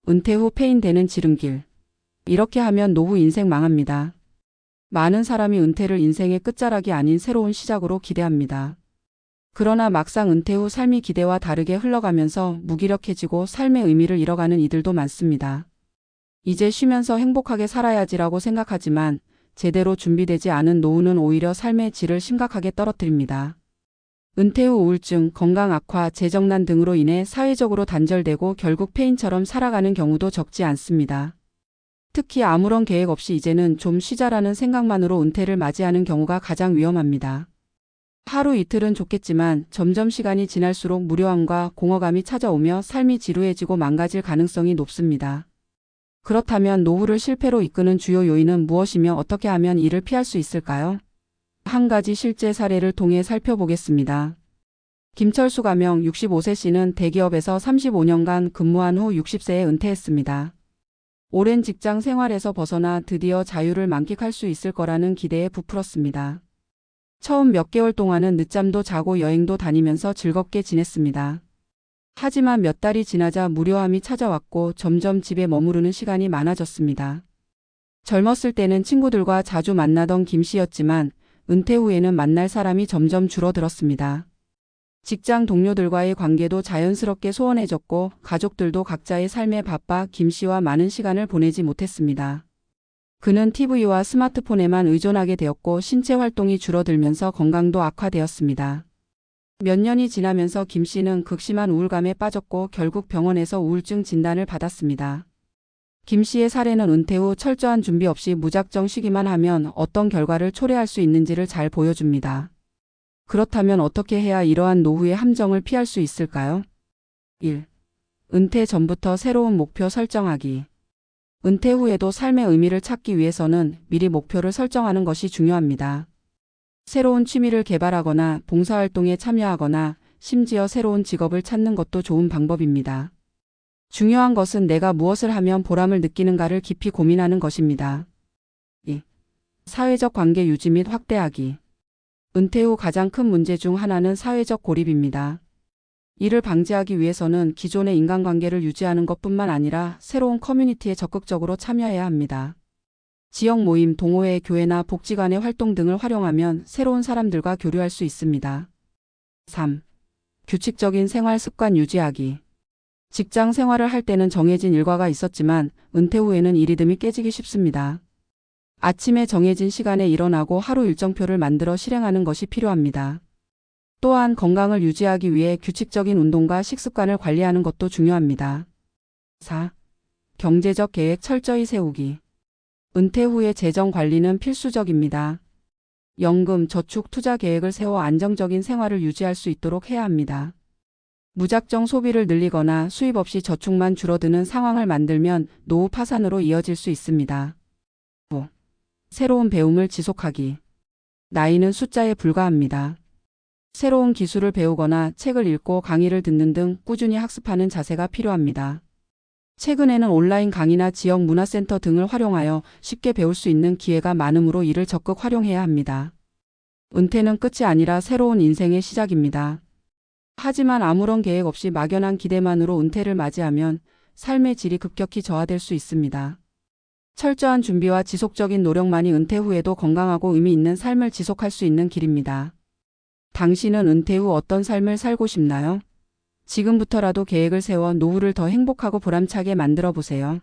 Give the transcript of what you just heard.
은퇴 후 폐인되는 지름길. 이렇게 하면 노후 인생 망합니다. 많은 사람이 은퇴를 인생의 끝자락이 아닌 새로운 시작으로 기대합니다. 그러나 막상 은퇴 후 삶이 기대와 다르게 흘러가면서 무기력해지고 삶의 의미를 잃어가는 이들도 많습니다. 이제 쉬면서 행복하게 살아야지라고 생각하지만 제대로 준비되지 않은 노후는 오히려 삶의 질을 심각하게 떨어뜨립니다. 은퇴 후 우울증, 건강 악화, 재정난 등으로 인해 사회적으로 단절되고 결국 폐인처럼 살아가는 경우도 적지 않습니다. 특히 아무런 계획 없이 이제는 좀 쉬자라는 생각만으로 은퇴를 맞이하는 경우가 가장 위험합니다. 하루 이틀은 좋겠지만 점점 시간이 지날수록 무료함과 공허감이 찾아오며 삶이 지루해지고 망가질 가능성이 높습니다. 그렇다면 노후를 실패로 이끄는 주요 요인은 무엇이며 어떻게 하면 이를 피할 수 있을까요? 한 가지 실제 사례를 통해 살펴보겠습니다. 김철수 가명 65세 씨는 대기업에서 35년간 근무한 후 60세에 은퇴했습니다. 오랜 직장 생활에서 벗어나 드디어 자유를 만끽할 수 있을 거라는 기대에 부풀었습니다. 처음 몇 개월 동안은 늦잠도 자고 여행도 다니면서 즐겁게 지냈습니다. 하지만 몇 달이 지나자 무료함이 찾아왔고 점점 집에 머무르는 시간이 많아졌습니다. 젊었을 때는 친구들과 자주 만나던 김 씨였지만 은퇴 후에는 만날 사람이 점점 줄어들었습니다. 직장 동료들과의 관계도 자연스럽게 소원해졌고 가족들도 각자의 삶에 바빠 김 씨와 많은 시간을 보내지 못했습니다. 그는 TV와 스마트폰에만 의존하게 되었고 신체 활동이 줄어들면서 건강도 악화되었습니다. 몇 년이 지나면서 김 씨는 극심한 우울감에 빠졌고 결국 병원에서 우울증 진단을 받았습니다. 김 씨의 사례는 은퇴 후 철저한 준비 없이 무작정 쉬기만 하면 어떤 결과를 초래할 수 있는지를 잘 보여줍니다. 그렇다면 어떻게 해야 이러한 노후의 함정을 피할 수 있을까요? 1. 은퇴 전부터 새로운 목표 설정하기. 은퇴 후에도 삶의 의미를 찾기 위해서는 미리 목표를 설정하는 것이 중요합니다. 새로운 취미를 개발하거나 봉사활동에 참여하거나 심지어 새로운 직업을 찾는 것도 좋은 방법입니다. 중요한 것은 내가 무엇을 하면 보람을 느끼는가를 깊이 고민하는 것입니다. 2. 사회적 관계 유지 및 확대하기. 은퇴 후 가장 큰 문제 중 하나는 사회적 고립입니다. 이를 방지하기 위해서는 기존의 인간관계를 유지하는 것뿐만 아니라 새로운 커뮤니티에 적극적으로 참여해야 합니다. 지역 모임, 동호회, 교회나 복지관의 활동 등을 활용하면 새로운 사람들과 교류할 수 있습니다. 3. 규칙적인 생활 습관 유지하기. 직장 생활을 할 때는 정해진 일과가 있었지만 은퇴 후에는 이 리듬이 깨지기 쉽습니다. 아침에 정해진 시간에 일어나고 하루 일정표를 만들어 실행하는 것이 필요합니다. 또한 건강을 유지하기 위해 규칙적인 운동과 식습관을 관리하는 것도 중요합니다. 4. 경제적 계획 철저히 세우기. 은퇴 후의 재정 관리는 필수적입니다. 연금, 저축, 투자 계획을 세워 안정적인 생활을 유지할 수 있도록 해야 합니다. 무작정 소비를 늘리거나 수입 없이 저축만 줄어드는 상황을 만들면 노후 파산으로 이어질 수 있습니다. 5. 새로운 배움을 지속하기. 나이는 숫자에 불과합니다. 새로운 기술을 배우거나 책을 읽고 강의를 듣는 등 꾸준히 학습하는 자세가 필요합니다. 최근에는 온라인 강의나 지역 문화센터 등을 활용하여 쉽게 배울 수 있는 기회가 많으므로 이를 적극 활용해야 합니다. 은퇴는 끝이 아니라 새로운 인생의 시작입니다. 하지만 아무런 계획 없이 막연한 기대만으로 은퇴를 맞이하면 삶의 질이 급격히 저하될 수 있습니다. 철저한 준비와 지속적인 노력만이 은퇴 후에도 건강하고 의미 있는 삶을 지속할 수 있는 길입니다. 당신은 은퇴 후 어떤 삶을 살고 싶나요? 지금부터라도 계획을 세워 노후를 더 행복하고 보람차게 만들어 보세요.